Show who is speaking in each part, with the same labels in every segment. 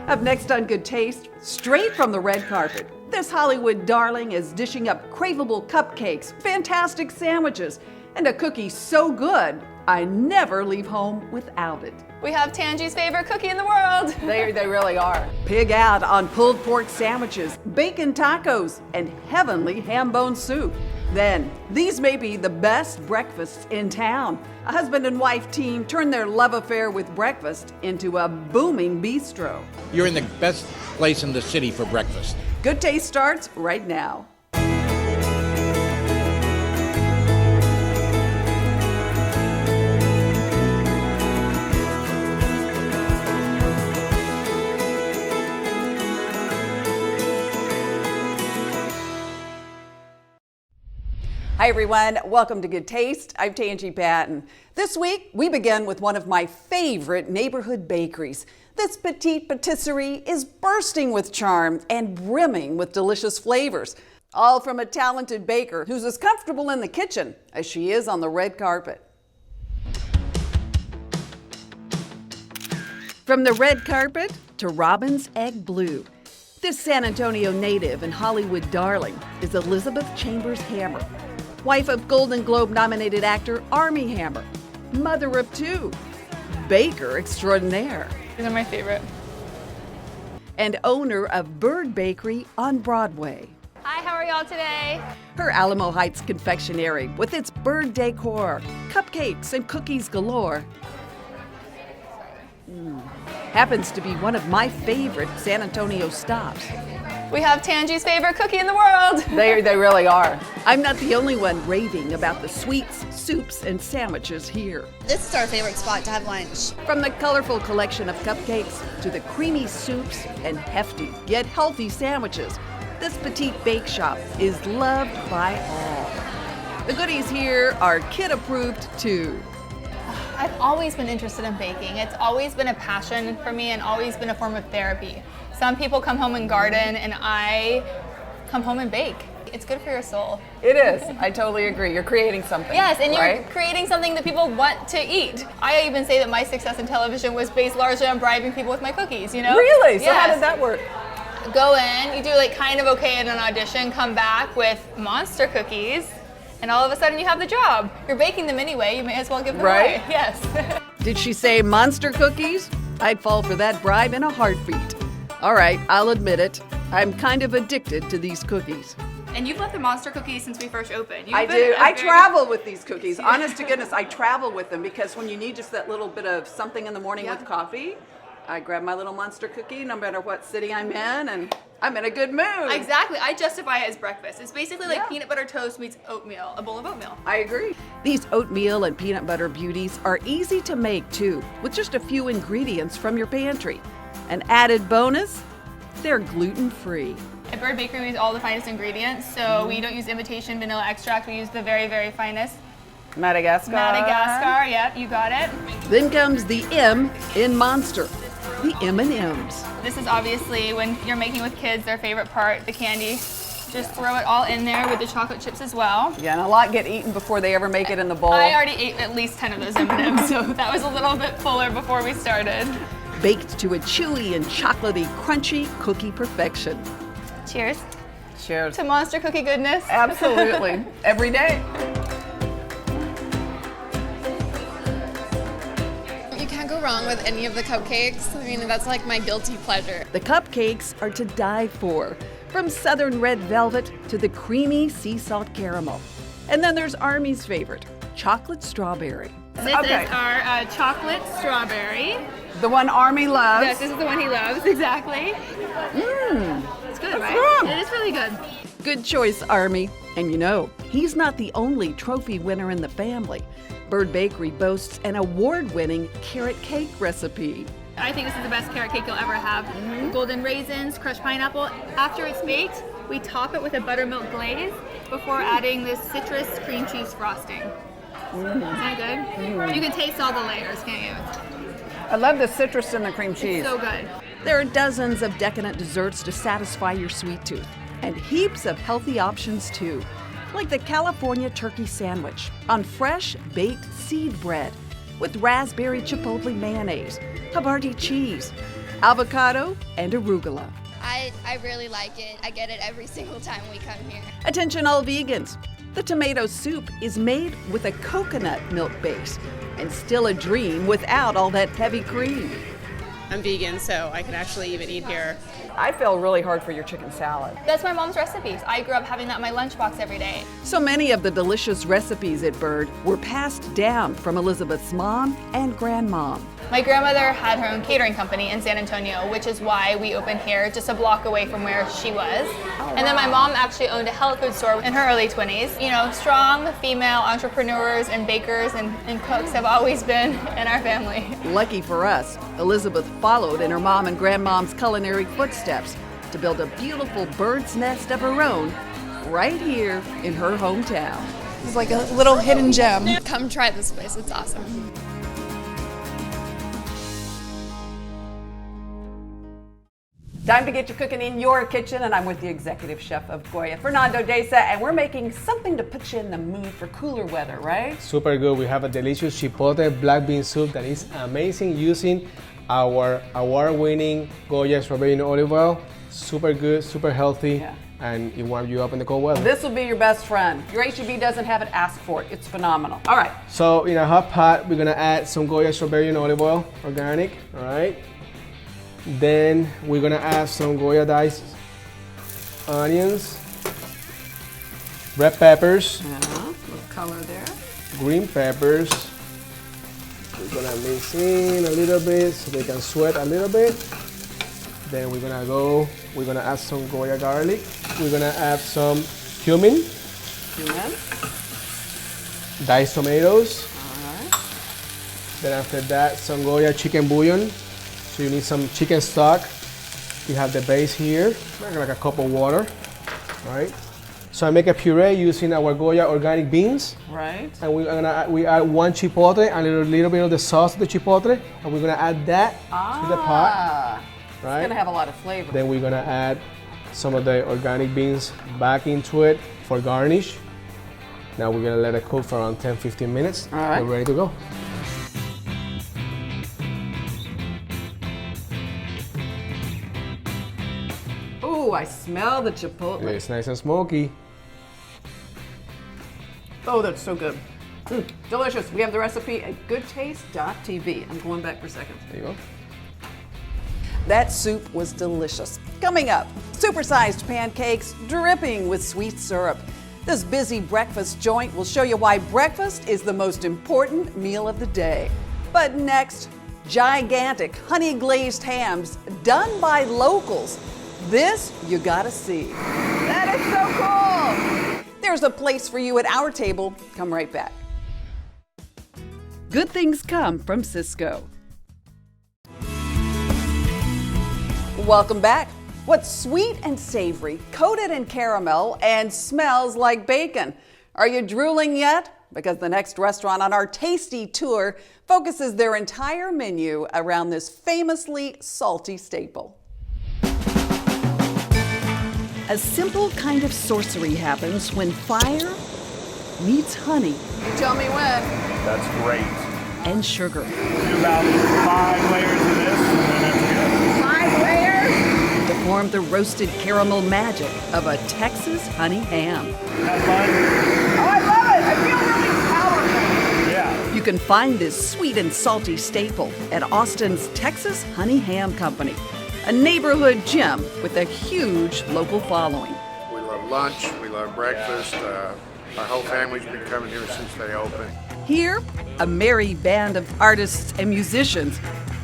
Speaker 1: Up next on Good Taste, straight from the red carpet, this Hollywood darling is dishing up craveable cupcakes, fantastic sandwiches, and a cookie so good, I never leave home without it.
Speaker 2: We have Tanji's favorite cookie in the world.
Speaker 1: They really are. Pig out on pulled pork sandwiches, bacon tacos, and heavenly ham bone soup. Then, these may be the best breakfasts in town. A husband and wife team turn their love affair with breakfast into a booming bistro.
Speaker 3: You're in the best place in the city for breakfast.
Speaker 1: Good Taste starts right now. Hi everyone, welcome to Good Taste. I'm Tanji Patton. This week we begin with one of my favorite neighborhood bakeries. This petite patisserie is bursting with charm and brimming with delicious flavors, all from a talented baker who's as comfortable in the kitchen as she is on the red carpet. From the red carpet to Robin's Egg Blue, this San Antonio native and Hollywood darling is Elizabeth Chambers Hammer, wife of Golden Globe nominated actor Armie Hammer, mother of two, baker extraordinaire.
Speaker 2: These are my favorite.
Speaker 1: And owner of Bird Bakery on Broadway.
Speaker 2: Hi, how are y'all today?
Speaker 1: Her Alamo Heights confectionery with its bird decor, cupcakes and cookies galore. Happens to be one of my favorite San Antonio stops.
Speaker 2: We have Tanji's favorite cookie in the world.
Speaker 1: They really are. I'm not the only one raving about the sweets, soups, and sandwiches here.
Speaker 4: This is our favorite spot to have lunch.
Speaker 1: From the colorful collection of cupcakes to the creamy soups and hefty yet healthy sandwiches, this petite bake shop is loved by all. The goodies here are kid-approved too.
Speaker 2: I've always been interested in baking. It's always been a passion for me and always been a form of therapy. Some people come home and garden, and I come home and bake. It's good for your soul.
Speaker 1: It is. I totally agree. You're creating something.
Speaker 2: Yes, and
Speaker 1: right?
Speaker 2: you're creating something that people want to eat. I even say that my success in television was based largely on bribing people with my cookies, you know?
Speaker 1: Really? So
Speaker 2: yes.
Speaker 1: How did that work?
Speaker 2: Go in, you do like kind of okay in an audition, come back with monster cookies, and all of a sudden you have the job. You're baking them anyway, you may as well give them
Speaker 1: right?
Speaker 2: away. Yes.
Speaker 1: Did she say monster cookies? I'd fall for that bribe in a heartbeat. All right, I'll admit it. I'm kind of addicted to these cookies.
Speaker 2: And you've loved the monster cookies since we first opened.
Speaker 1: I do. I travel with these cookies. Honest to goodness, I travel with them because when you need just that little bit of something in the morning with coffee, I grab my little monster cookie no matter what city I'm in, and I'm in a good mood.
Speaker 2: Exactly. I justify it as breakfast. It's basically like peanut butter toast meets oatmeal, a bowl of oatmeal.
Speaker 1: I agree. These oatmeal and peanut butter beauties are easy to make too, with just a few ingredients from your pantry. An added bonus, they're gluten-free.
Speaker 2: At Bird Bakery, we use all the finest ingredients, so we don't use imitation vanilla extract. We use the very, very finest.
Speaker 1: Madagascar.
Speaker 2: Madagascar, yep, you got it.
Speaker 1: Then comes the M in Monster, the M&Ms.
Speaker 2: This is obviously, when you're making with kids, their favorite part, the candy. Just throw it all in there with the chocolate chips as well.
Speaker 1: Yeah, and a lot get eaten before they ever make it in the bowl.
Speaker 2: I already ate at least 10 of those M&Ms, so that was a little bit fuller before we started.
Speaker 1: Baked to a chewy and chocolatey, crunchy cookie perfection.
Speaker 2: Cheers.
Speaker 1: Cheers.
Speaker 2: To monster cookie goodness.
Speaker 1: Absolutely. Every day.
Speaker 4: You can't go wrong with any of the cupcakes. I mean, that's like my guilty pleasure.
Speaker 1: The cupcakes are to die for, from southern red velvet to the creamy sea salt caramel. And then there's Armie's favorite, chocolate strawberry.
Speaker 2: This is our chocolate strawberry.
Speaker 1: The one Armie loves.
Speaker 2: Yes, this is the one he loves, exactly. It's good, right?
Speaker 1: good.
Speaker 2: It is really good.
Speaker 1: Good choice, Armie. And you know, he's not the only trophy winner in the family. Bird Bakery boasts an award-winning carrot cake recipe.
Speaker 2: I think this is the best carrot cake you'll ever have. Golden raisins, crushed pineapple. After it's baked, we top it with a buttermilk glaze before adding this citrus cream cheese frosting. Isn't that good? You can taste all the layers, can't you?
Speaker 1: I love the citrus in the cream cheese.
Speaker 2: It's so good.
Speaker 1: There are dozens of decadent desserts to satisfy your sweet tooth, and heaps of healthy options too, like the California turkey sandwich on fresh baked seed bread with raspberry chipotle mayonnaise, Havarti cheese, avocado, and arugula.
Speaker 4: I really like it. I get it every single time we come here.
Speaker 1: Attention all vegans. The tomato soup is made with a coconut milk base and still a dream without all that heavy cream.
Speaker 5: I'm vegan, so I can actually even eat here.
Speaker 1: I feel really hard for your chicken salad.
Speaker 2: That's my mom's recipes. I grew up having that in my lunchbox every day.
Speaker 1: So many of the delicious recipes at Bird were passed down from Elizabeth's mom and grandmom.
Speaker 2: My grandmother had her own catering company in San Antonio, which is why we opened here just a block away from where she was. And then my mom actually owned a health food store in her early 20s. You know, strong female entrepreneurs and bakers and cooks have always been in our family.
Speaker 1: Lucky for us, Elizabeth followed in her mom and grandmom's culinary footsteps to build a beautiful bird's nest of her own right here in her hometown.
Speaker 4: It's like a little hidden gem. Come try this place, it's awesome.
Speaker 1: Time to get you cooking in your kitchen, and I'm with the executive chef of Goya, Fernando Deza, and we're making something to put you in the mood for cooler weather, right?
Speaker 6: Super good. We have a delicious Chipotle black bean soup that is amazing using our award-winning Goya strawberry and olive oil. Super good, super healthy, and it warms you up in the cold weather.
Speaker 1: This will be your best friend. If your HEB doesn't have it, ask for it. It's phenomenal. All right.
Speaker 6: So in a hot pot, we're gonna add some Goya strawberry and olive oil, organic, all right? Then we're gonna add some Goya diced onions, red peppers,
Speaker 1: With color there.
Speaker 6: green peppers. We're gonna mix in a little bit so they can sweat a little bit. Then we're gonna add some Goya garlic. We're gonna add some cumin, diced tomatoes.
Speaker 1: All right.
Speaker 6: Then after that, some Goya chicken bouillon. So you need some chicken stock. You have the base here, like a cup of water, right? So I make a puree using our Goya organic beans.
Speaker 1: Right.
Speaker 6: And we add one chipotle and a little bit of the sauce of the chipotle, and we're gonna add that to the pot, right?
Speaker 1: It's gonna have a lot of flavor.
Speaker 6: Then we're gonna add some of the organic beans back into it for garnish. Now we're gonna let it cook for around 10-15 minutes.
Speaker 1: All right.
Speaker 6: We're ready to go.
Speaker 1: Ooh, I smell the chipotle.
Speaker 6: It's nice and smoky.
Speaker 1: Oh, that's so good. Delicious. We have the recipe at goodtaste.tv. I'm going back for seconds.
Speaker 6: There you go.
Speaker 1: That soup was delicious. Coming up, supersized pancakes dripping with sweet syrup. This busy breakfast joint will show you why breakfast is the most important meal of the day. But next, gigantic honey-glazed hams done by locals. This you gotta see. That is so cool. There's a place for you at our table. Come right back. Good things come from Cisco. Welcome back. What's sweet and savory, coated in caramel, and smells like bacon? Are you drooling yet? Because the next restaurant on our tasty tour focuses their entire menu around this famously salty staple. A simple kind of sorcery happens when fire meets honey. You tell me when.
Speaker 7: That's great.
Speaker 1: And sugar.
Speaker 7: Do about 5 layers of this, and then that's
Speaker 1: 5 layers? To form the roasted caramel magic of a Texas honey ham.
Speaker 7: good. Have fun.
Speaker 1: Oh, I love it! I feel really powerful.
Speaker 7: Yeah.
Speaker 1: You can find this sweet and salty staple at Austin's Texas Honey Ham Company, a neighborhood gem with a huge local following.
Speaker 8: We love lunch, we love breakfast. Our whole family's been coming here since they opened.
Speaker 1: Here, a merry band of artists and musicians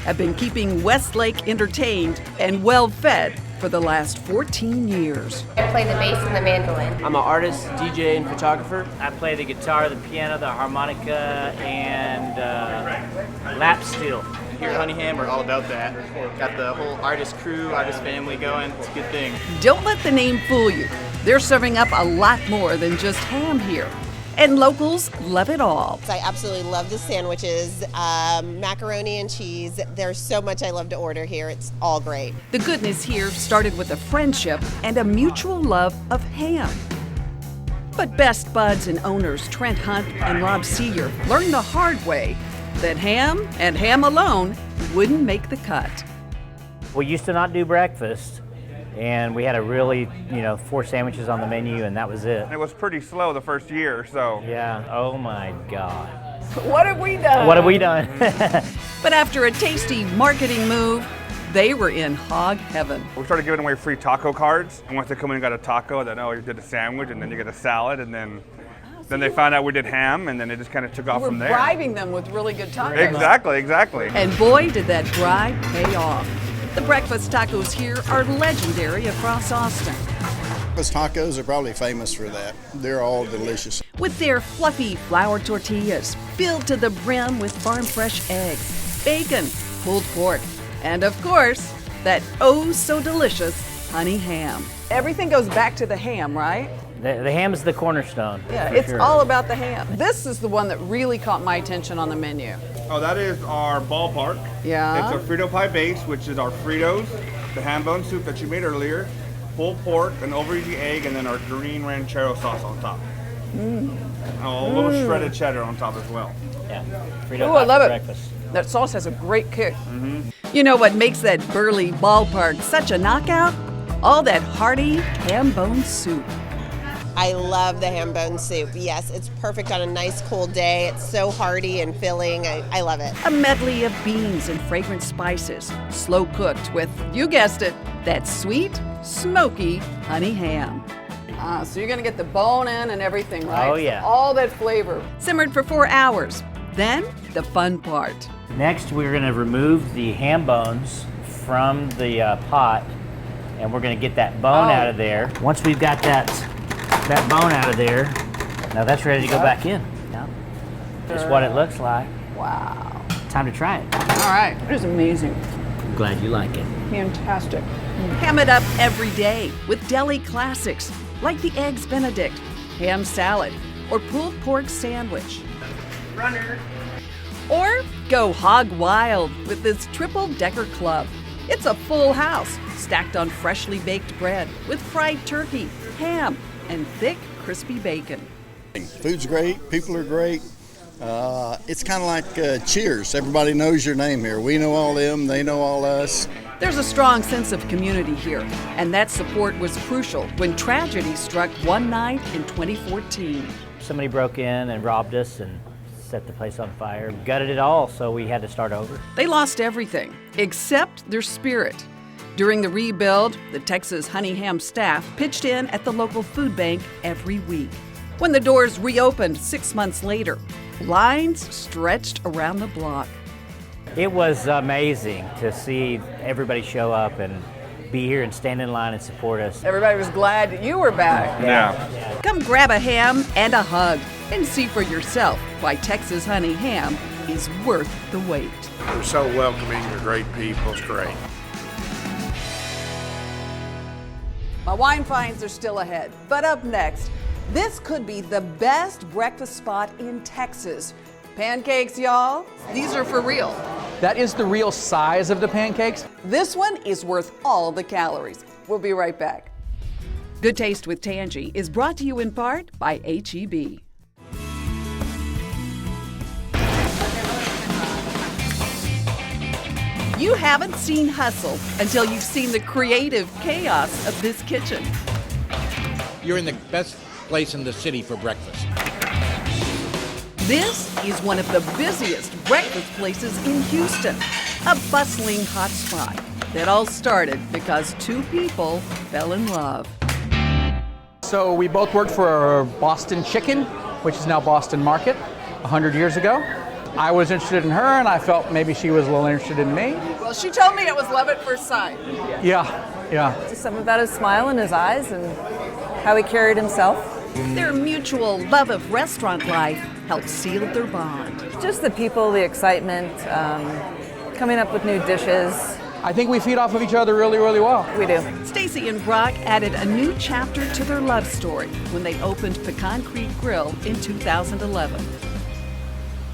Speaker 1: have been keeping Westlake entertained and well-fed for the last 14 years.
Speaker 9: I play the bass and the mandolin.
Speaker 10: I'm an artist, DJ, and photographer. I play the guitar, the piano, the harmonica, and lap steel.
Speaker 11: Here at Honey Ham, we're all about that. Got the whole artist crew, artist family going. It's a good thing.
Speaker 1: Don't let the name fool you. They're serving up a lot more than just ham here. And locals love it all.
Speaker 9: I absolutely love the sandwiches, macaroni and cheese. There's so much I love to order here. It's all great.
Speaker 1: The goodness here started with a friendship and a mutual love of ham. But best buds and owners Trent Hunt and Rob Seeger learned the hard way that ham and ham alone wouldn't make the cut.
Speaker 10: We used to not do breakfast, and we had a really, 4 sandwiches on the menu, and that was it.
Speaker 7: It was pretty slow the first year, so.
Speaker 10: Yeah, oh my God.
Speaker 1: What have we done?
Speaker 10: What have we done?
Speaker 1: But after a tasty marketing move, they were in hog heaven.
Speaker 7: We started giving away free taco cards, and once they come in and got a taco, then you did a sandwich, and then you get a salad, and then they found out we did ham, and then it just kind of took off from there.
Speaker 1: We're bribing them with really good tacos.
Speaker 7: Exactly.
Speaker 1: And boy, did that bribe pay off. The breakfast tacos here are legendary across Austin.
Speaker 12: Breakfast tacos are probably famous for that. They're all delicious.
Speaker 1: With their fluffy flour tortillas filled to the brim with farm-fresh eggs, bacon, pulled pork, and of course, that oh-so-delicious honey ham. Everything goes back to the ham, right?
Speaker 10: The ham is the cornerstone.
Speaker 1: Yeah,
Speaker 10: for
Speaker 1: it's
Speaker 10: sure.
Speaker 1: all about the ham. This is the one that really caught my attention on the menu.
Speaker 7: Oh, that is our ballpark.
Speaker 1: Yeah.
Speaker 7: It's a Frito pie base, which is our Fritos, the ham bone soup that you made earlier, pulled pork, an over easy egg, and then our green ranchero sauce on top. Oh, a little shredded cheddar on top as well.
Speaker 10: Yeah, Frito
Speaker 1: Ooh, I love it.
Speaker 10: breakfast.
Speaker 1: That sauce has a great kick. You know what makes that burly ballpark such a knockout? All that hearty ham bone soup.
Speaker 9: I love the ham bone soup. Yes, it's perfect on a nice cold day. It's so hearty and filling. I love it.
Speaker 1: A medley of beans and fragrant spices, slow cooked with, you guessed it, that sweet, smoky honey ham. So you're gonna get the bone in and everything, right?
Speaker 10: Oh, yeah.
Speaker 1: So all that flavor. Simmered for 4 hours. Then, the fun part.
Speaker 10: Next, we're going to remove the ham bones from the pot, and we're going to get that bone out of there. Once we've got that bone out of there, now that's ready to go back in. Yeah. That's what it looks like.
Speaker 1: Wow.
Speaker 10: Time to try it.
Speaker 1: All right, it is amazing.
Speaker 10: Glad you like it.
Speaker 1: Fantastic. Ham it up every day with deli classics like the Eggs Benedict, ham salad, or pulled pork sandwich. Runner. Or go hog wild with this triple-decker club. It's a full house stacked on freshly baked bread with fried turkey, ham, and thick, crispy bacon.
Speaker 12: Food's great, people are great. It's kind of like Cheers. Everybody knows your name here. We know all them, they know all us.
Speaker 1: There's a strong sense of community here, and that support was crucial when tragedy struck one night in 2014.
Speaker 10: Somebody broke in and robbed us and set the place on fire. Gutted it all, so we had to start over.
Speaker 1: They lost everything except their spirit. During the rebuild, the Texas Honey Ham staff pitched in at the local food bank every week. When the doors reopened 6 months later, lines stretched around the block.
Speaker 10: It was amazing to see everybody show up and be here and stand in line and support us.
Speaker 1: Everybody was glad that you were back.
Speaker 7: Yeah.
Speaker 1: Come grab a ham and a hug and see for yourself why Texas Honey Ham is worth the wait.
Speaker 8: They're so welcoming, they're great people, it's great.
Speaker 1: My wine finds are still ahead, but up next, this could be the best breakfast spot in Texas. Pancakes, y'all. These are for real.
Speaker 13: That is the real size of the pancakes.
Speaker 1: This one is worth all the calories. We'll be right back. Good Taste with Tanji is brought to you in part by H-E-B. You haven't seen hustle until you've seen the creative chaos of this kitchen.
Speaker 3: You're in the best place in the city for breakfast.
Speaker 1: This is one of the busiest breakfast places in Houston, a bustling hotspot that all started because two people fell in love.
Speaker 13: So we both worked for Boston Chicken, which is now Boston Market, 100 years ago. I was interested in her, and I felt maybe she was a little interested in me.
Speaker 1: Well, she told me it was love at first sight.
Speaker 13: Yeah.
Speaker 14: Just something about his smile in his eyes and how he carried himself.
Speaker 1: Their mutual love of restaurant life helped seal their bond.
Speaker 14: Just the people, the excitement, coming up with new dishes.
Speaker 13: I think we feed off of each other really, really well.
Speaker 14: We do.
Speaker 1: Stacy and Brock added a new chapter to their love story when they opened Pecan Creek Grille in 2011.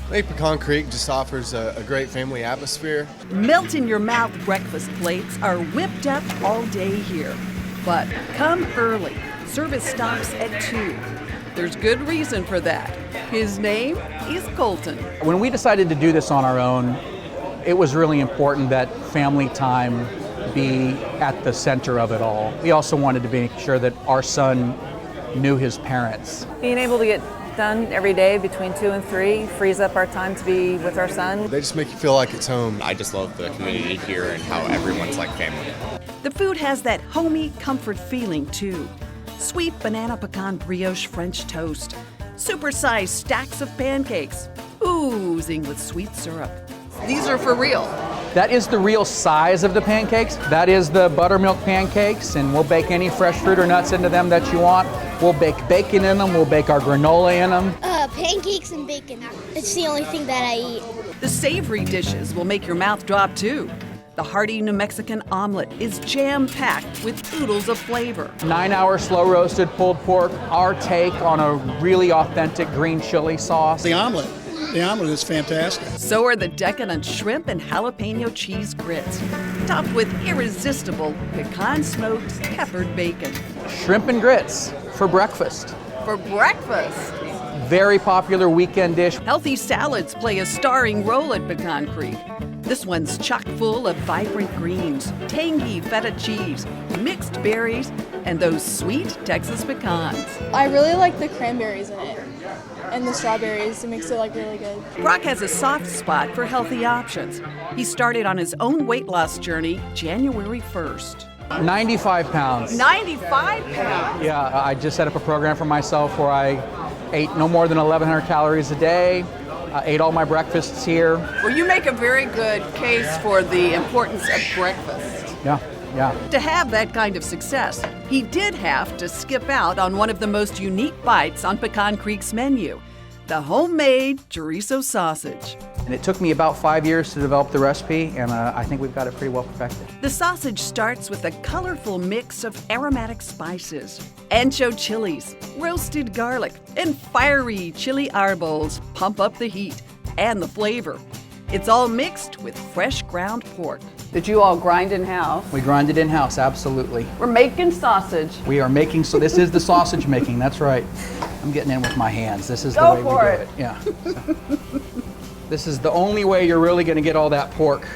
Speaker 15: I think Pecan Creek just offers a great family atmosphere.
Speaker 1: Melt-in-your-mouth breakfast plates are whipped up all day here. But come early. Service stops at 2. There's good reason for that. His name is Colton.
Speaker 13: When we decided to do this on our own, it was really important that family time be at the center of it all. We also wanted to make sure that our son knew his parents.
Speaker 14: Being able to get done every day between 2 and 3 frees up our time to be with our son.
Speaker 15: They just make you feel like it's home.
Speaker 16: I just love the community here and how everyone's like family.
Speaker 1: The food has that homey comfort feeling too. Sweet banana pecan brioche French toast, supersized stacks of pancakes, oozing with sweet syrup.
Speaker 14: These are for real.
Speaker 13: That is the real size of the pancakes. That is the buttermilk pancakes, and we'll bake any fresh fruit or nuts into them that you want. We'll bake bacon in them, we'll bake our granola in them.
Speaker 17: Pancakes and bacon. It's the only thing that I eat.
Speaker 1: The savory dishes will make your mouth drop too. The hearty New Mexican omelet is jam-packed with oodles of flavor.
Speaker 13: 9-hour slow roasted pulled pork, our take on a really authentic green chili sauce.
Speaker 18: The omelet is fantastic.
Speaker 1: So are the decadent shrimp and jalapeno cheese grits, topped with irresistible pecan smoked peppered bacon.
Speaker 13: Shrimp and grits for breakfast.
Speaker 1: For breakfast?
Speaker 13: Very popular weekend dish.
Speaker 1: Healthy salads play a starring role at Pecan Creek. This one's chock full of vibrant greens, tangy feta cheese, mixed berries, and those sweet Texas pecans.
Speaker 19: I really like the cranberries in it and the strawberries. It makes it like really good.
Speaker 1: Brock has a soft spot for healthy options. He started on his own weight loss journey January 1st.
Speaker 13: 95 pounds.
Speaker 1: 95 pounds?
Speaker 13: Yeah, I just set up a program for myself where I ate no more than 1,100 calories a day. I ate all my breakfasts here.
Speaker 1: Well, you make a very good case for the importance of breakfast.
Speaker 13: Yeah.
Speaker 1: To have that kind of success, he did have to skip out on one of the most unique bites on Pecan Creek's menu, the homemade chorizo sausage.
Speaker 13: And it took me about 5 years to develop the recipe, and I think we've got it pretty well perfected.
Speaker 1: The sausage starts with a colorful mix of aromatic spices, ancho chilies, roasted garlic, and fiery chili arbos pump up the heat and the flavor. It's all mixed with fresh ground pork.
Speaker 14: Did you all grind in-house?
Speaker 13: We grind it in-house, absolutely.
Speaker 14: We're making sausage.
Speaker 13: We are making, so this is the sausage making, that's right. I'm getting in with my hands. This is the way we do it. Yeah. This is the only way you're really going to get all that pork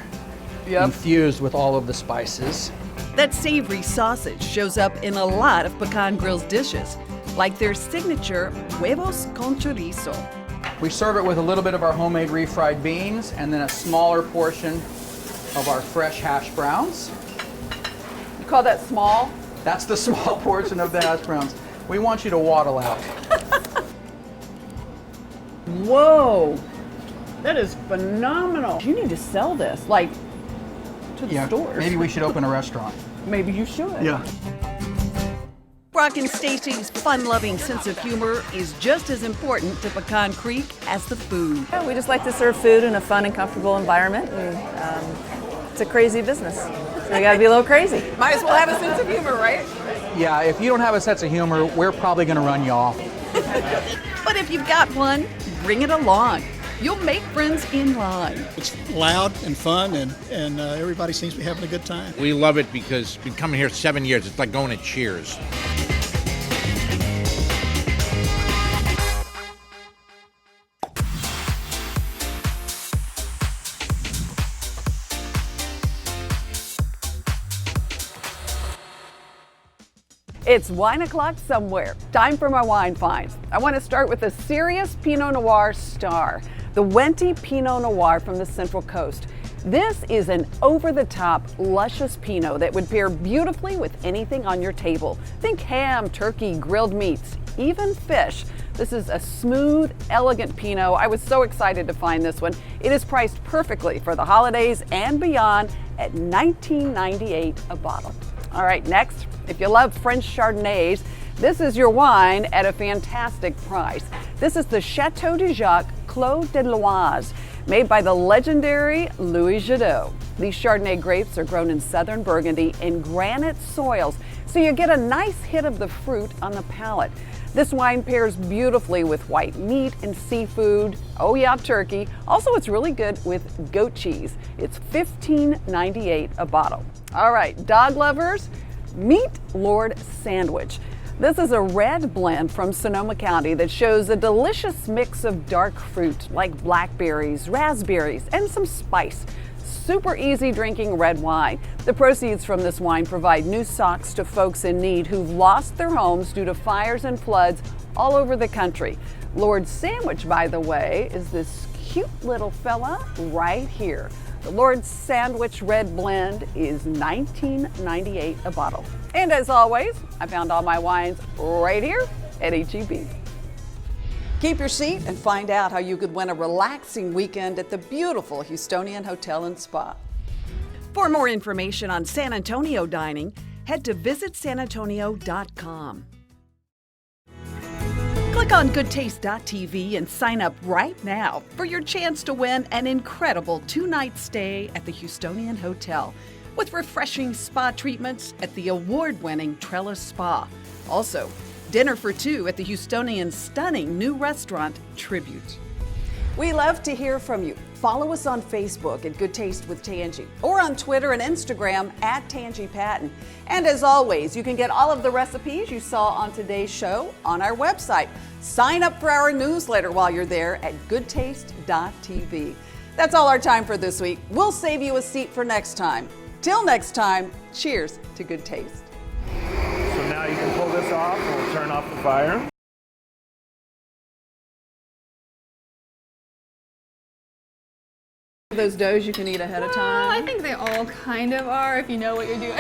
Speaker 13: infused with all of the spices.
Speaker 1: That savory sausage shows up in a lot of Pecan Grille's dishes, like their signature huevos con chorizo.
Speaker 13: We serve it with a little bit of our homemade refried beans and then a smaller portion of our fresh hash browns.
Speaker 14: You call that small?
Speaker 13: That's the small portion of the hash browns. We want you to waddle out.
Speaker 14: Whoa, that is phenomenal. You need to sell this, like, to the stores.
Speaker 13: Maybe we should open a restaurant.
Speaker 14: Maybe you should.
Speaker 13: Yeah.
Speaker 1: Brock and Stacy's fun-loving sense of humor is just as important to Pecan Creek as the food.
Speaker 14: Yeah, we just like to serve food in a fun and comfortable environment, and it's a crazy business. So we gotta be a little crazy.
Speaker 1: Might as well have a sense of humor, right?
Speaker 13: Yeah, if you don't have a sense of humor, we're probably gonna run you off.
Speaker 1: But if you've got one, bring it along. You'll make friends in line.
Speaker 18: It's loud and fun, and everybody seems to be having a good time.
Speaker 3: We love it because we've been coming here 7 years. It's like going to Cheers.
Speaker 1: It's wine o'clock somewhere. Time for my wine finds. I want to start with a serious Pinot Noir star, the Wente Pinot Noir from the Central Coast. This is an over-the-top, luscious Pinot that would pair beautifully with anything on your table. Think ham, turkey, grilled meats, even fish. This is a smooth, elegant Pinot. I was so excited to find this one. It is priced perfectly for the holidays and beyond at $19.98 a bottle. All right, next, if you love French Chardonnays, this is your wine at a fantastic price. This is the Chateau de Jacques Clos de Loise, made by the legendary Louis Jadot. These Chardonnay grapes are grown in southern Burgundy in granite soils, so you get a nice hit of the fruit on the palate. This wine pairs beautifully with white meat and seafood. Oh yeah, turkey. Also, it's really good with goat cheese. It's $15.98 a bottle. All right, dog lovers, meet Lord Sandwich. This is a red blend from Sonoma County that shows a delicious mix of dark fruit like blackberries, raspberries, and some spice. super easy drinking red wine. The proceeds from this wine provide new socks to folks in need who've lost their homes due to fires and floods all over the country. Lord's Sandwich, by the way, is this cute little fella right here. The Lord's Sandwich Red Blend is $19.98 a bottle. And as always, I found all my wines right here at H-E-B. Keep your seat and find out how you could win a relaxing weekend at the beautiful Houstonian Hotel and Spa. For more information on San Antonio dining, head to visitsanantonio.com. Click on Goodtaste.tv and sign up right now for your chance to win an incredible 2-night stay at the Houstonian Hotel with refreshing spa treatments at the award-winning Trellis Spa. Also, dinner for 2 at the Houstonian's stunning new restaurant, Tribute. We love to hear from you. Follow us on Facebook at Good Taste with Tanji or on Twitter and Instagram at Tanji Patton. And as always, you can get all of the recipes you saw on today's show on our website. Sign up for our newsletter while you're there at goodtaste.tv. That's all our time for this week. We'll save you a seat for next time. Till next time, cheers to good taste.
Speaker 20: So now you can pull this off and we'll turn off the fire.
Speaker 14: Those doughs you can eat ahead of time?
Speaker 2: I think they all kind of are if you know what you're doing.